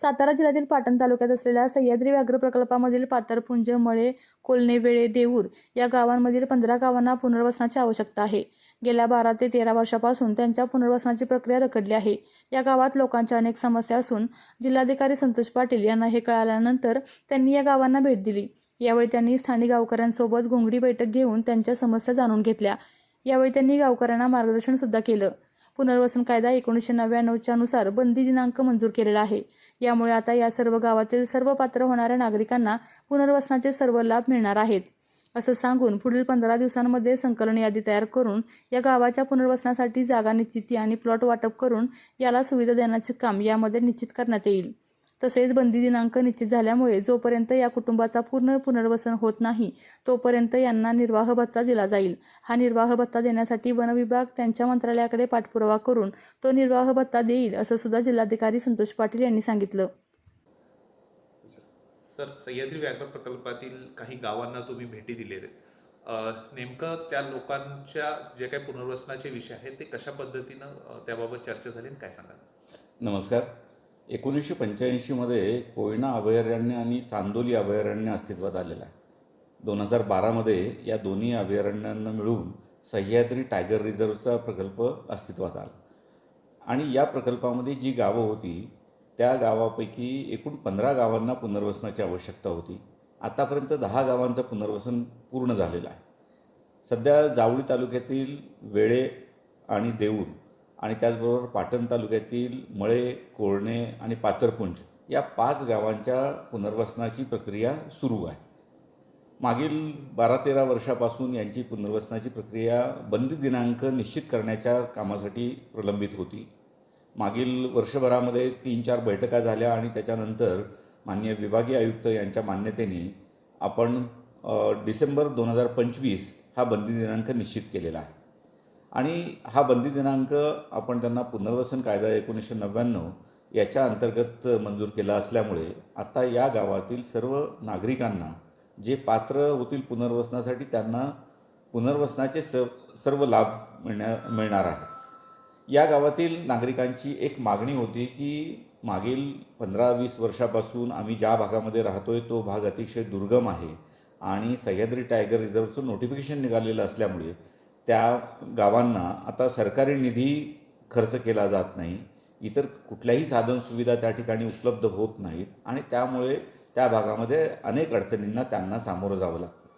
सातारा जिल्ह्यातील पाटण तालुक्यात असलेल्या सह्याद्री व्याघ्र प्रकल्पामधील पातरपुंज, मळे, कोल्हे, वेळे, देऊर या गावांमधील 15 गावांना पुनर्वसनाची आवश्यकता आहे. गेल्या 12 ते 13 वर्षांपासून त्यांच्या पुनर्वसनाची प्रक्रिया रखडली आहे. या गावात लोकांच्या अनेक समस्या असून जिल्हाधिकारी संतोष पाटील यांना हे कळाल्यानंतर त्यांनी या गावांना भेट दिली. यावेळी त्यांनी स्थानिक गावकऱ्यांसोबत घोंगडी बैठक घेऊन त्यांच्या समस्या जाणून घेतल्या. यावेळी त्यांनी गावकऱ्यांना मार्गदर्शन सुद्धा केलं. पुनर्वसन कायदा 1999च्या नुसार बंदी दिनांक मंजूर केलेला आहे. यामुळे आता या सर्व गावातील सर्व पात्र होणाऱ्या नागरिकांना पुनर्वसनाचे सर्व लाभ मिळणार आहेत, असं सांगून पुढील 15 दिवसांमध्ये संकलन यादी तयार करून या गावाच्या पुनर्वसनासाठी जागा निश्चिती आणि प्लॉट वाटप करून याला सुविधा देण्याचे काम यामध्ये निश्चित करण्यात येईल. तसेच बंदी दिनांक निश्चित झाल्यामुळे जोपर्यंत या कुटुंबाचा पूर्ण पुनर्वसन होत नाही तोपर्यंत यांना निर्वाह भत्ता दिला जाईल. हा निर्वाह भत्ता देण्यासाठी वन विभाग त्यांच्या मंत्रालयाकडे पाठपुरावा करून तो निर्वाह भत्ता देईल, असं सुद्धा जिल्हाधिकारी संतोष पाटील यांनी सांगितलं. सर, सह्याद्री व्याघ्र प्रकल्पातील काही गावांना तुम्ही भेटी दिलेल्या आहेत. नेमकं त्या लोकांच्या जे काही पुनर्वसनाचे विषय आहेत ते कशा पद्धतीनं त्याबाबत चर्चा झाली, काय सांगाल? नमस्कार. 1985मध्ये कोयना अभयारण्य आणि चांदोली अभयारण्य अस्तित्वात आलेलं आहे. 2012मध्ये या दोन्ही अभयारण्यांना मिळून सह्याद्री टायगर रिझर्वचा प्रकल्प अस्तित्वात आला आणि या प्रकल्पामध्ये जी गावं होती त्या गावापैकी एकूण 15 गावांना पुनर्वसनाची आवश्यकता होती. आतापर्यंत 10 गावांचं पुनर्वसन पूर्ण झालेलं आहे. सध्या जावळी तालुक्यातील वेळे आणि देऊर आणि त्याचबरोबर पाटण तालुक्यातील मळे, कोळणे आणि पातरपुंज या 5 गावांच्या पुनर्वसनाची प्रक्रिया सुरू आहे. मागील 12-13 वर्षापासून यांची पुनर्वसनाची प्रक्रिया बंदी दिनांक निश्चित करण्याच्या कामासाठी प्रलंबित होती. मागील वर्षभरामध्ये 3-4 बैठका झाल्या आणि त्याच्यानंतर माननीय विभागीय आयुक्त यांच्या मान्यतेने आपण डिसेंबर 2025 हा बंदी दिनांक निश्चित केलेला आहे आणि हा बंदी दिनांक आपण त्यांना पुनर्वसन कायदा 1999 याच्या अंतर्गत मंजूर केला असल्यामुळे आता या गावातील सर्व नागरिकांना जे पात्र होतील पुनर्वसनासाठी त्यांना पुनर्वसनाचे सर्व लाभ मिळणार आहेत. या गावातील नागरिकांची एक मागणी होती की मागील 15-20 वर्षापासून आम्ही ज्या भागामध्ये राहतोय तो भाग अतिशय दुर्गम आहे आणि सह्याद्री टायगर रिझर्वचं नोटिफिकेशन निघालेलं असल्यामुळे त्या गावांना आता सरकारी निधी खर्च केला जात नाही, इतर कुठल्याही साधनसुविधा त्या ठिकाणी उपलब्ध होत नाहीत आणि त्यामुळे त्या भागामध्ये अनेक अडचणींना त्यांना सामोरं जावं लागतं.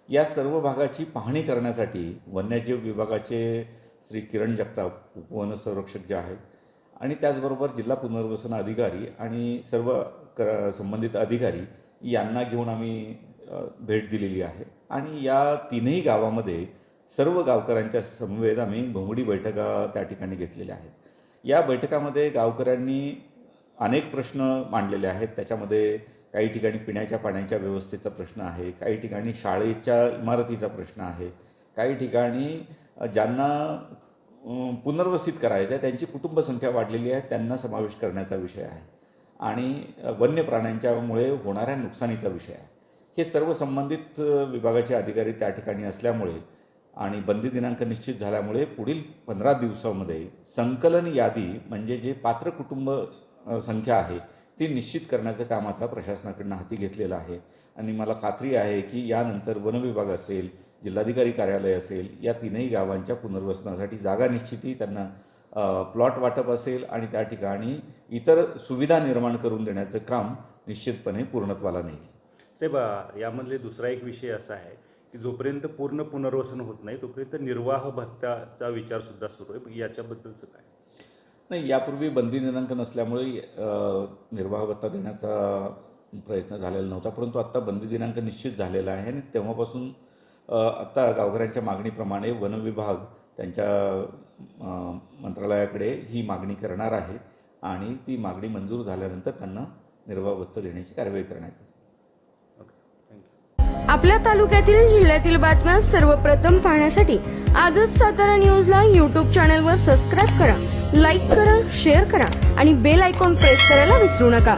या सर्व भागाची पाहणी करण्यासाठी वन्यजीव विभागाचे श्री किरण जगताप उपवन संरक्षक जे आहेत आणि त्याचबरोबर जिल्हा पुनर्वसन अधिकारी आणि सर्व संबंधित अधिकारी यांना घेऊन आम्ही भेट दिलेली आहे आणि या 3ही गावामध्ये सर्व गावकऱ्यांच्या समवेत आम्ही घोंगडी बैठका त्या ठिकाणी घेतलेल्या आहेत. या बैठकामध्ये गावकऱ्यांनी अनेक प्रश्न मांडलेले आहेत. त्याच्यामध्ये काही ठिकाणी पिण्याच्या पाण्याच्या व्यवस्थेचा प्रश्न आहे, काही ठिकाणी शाळेच्या इमारतीचा प्रश्न आहे, काही ठिकाणी ज्यांना पुनर्वसित करायचं आहे त्यांची कुटुंबसंख्या वाढलेली आहे त्यांना समावेश करण्याचा विषय आहे आणि वन्य प्राण्यांच्यामुळे होणाऱ्या नुकसानीचा विषय आहे. हे सर्व संबंधित विभागाचे अधिकारी त्या ठिकाणी असल्यामुळे आणि बंदी दिनांक निश्चित झाल्यामुळे पुढील 15 दिवसामध्ये संकलन यादी म्हणजे जे पात्र कुटुंब संख्या आहे ती निश्चित करण्याचं काम आता प्रशासनाकडून हाती घेतलेलं आहे आणि मला खात्री आहे की यानंतर वन विभाग असेल, जिल्हाधिकारी कार्यालय असेल, या 3ही गावांच्या पुनर्वसनासाठी जागा निश्चिती, त्यांना प्लॉट वाटप असेल आणि त्या ठिकाणी इतर सुविधा निर्माण करून देण्याचं काम निश्चितपणे पूर्णत्वाला नेईल. साहेब, यामधले दुसरा एक विषय असा आहे की जोपर्यंत पूर्ण पुनर्वसन होत नाही तोपर्यंत निर्वाह भत्त्याचा विचारसुद्धा सुरू आहे, याच्याबद्दलचं काय? नाही, यापूर्वी बंदी दिनांक नसल्यामुळे निर्वाह भत्ता देण्याचा प्रयत्न झालेला नव्हता, परंतु आत्ता बंदी दिनांक निश्चित झालेला आहे आणि तेव्हापासून आत्ता गावकऱ्यांच्या मागणीप्रमाणे वन विभाग त्यांच्या मंत्रालयाकडे ही मागणी करणार आहे आणि ती मागणी मंजूर झाल्यानंतर त्यांना निर्वाह भत्ता देण्याची कारवाई करण्यात येईल. आपल्या तालुक्यातील जिल्ह्यातील बातम्या सर्वप्रथम पाहण्यासाठी आजच सातारा न्यूजला YouTube चॅनलवर सबस्क्राईब करा, लाईक करा, शेअर करा आणि बेल आयकॉन प्रेस करायला विसरू नका.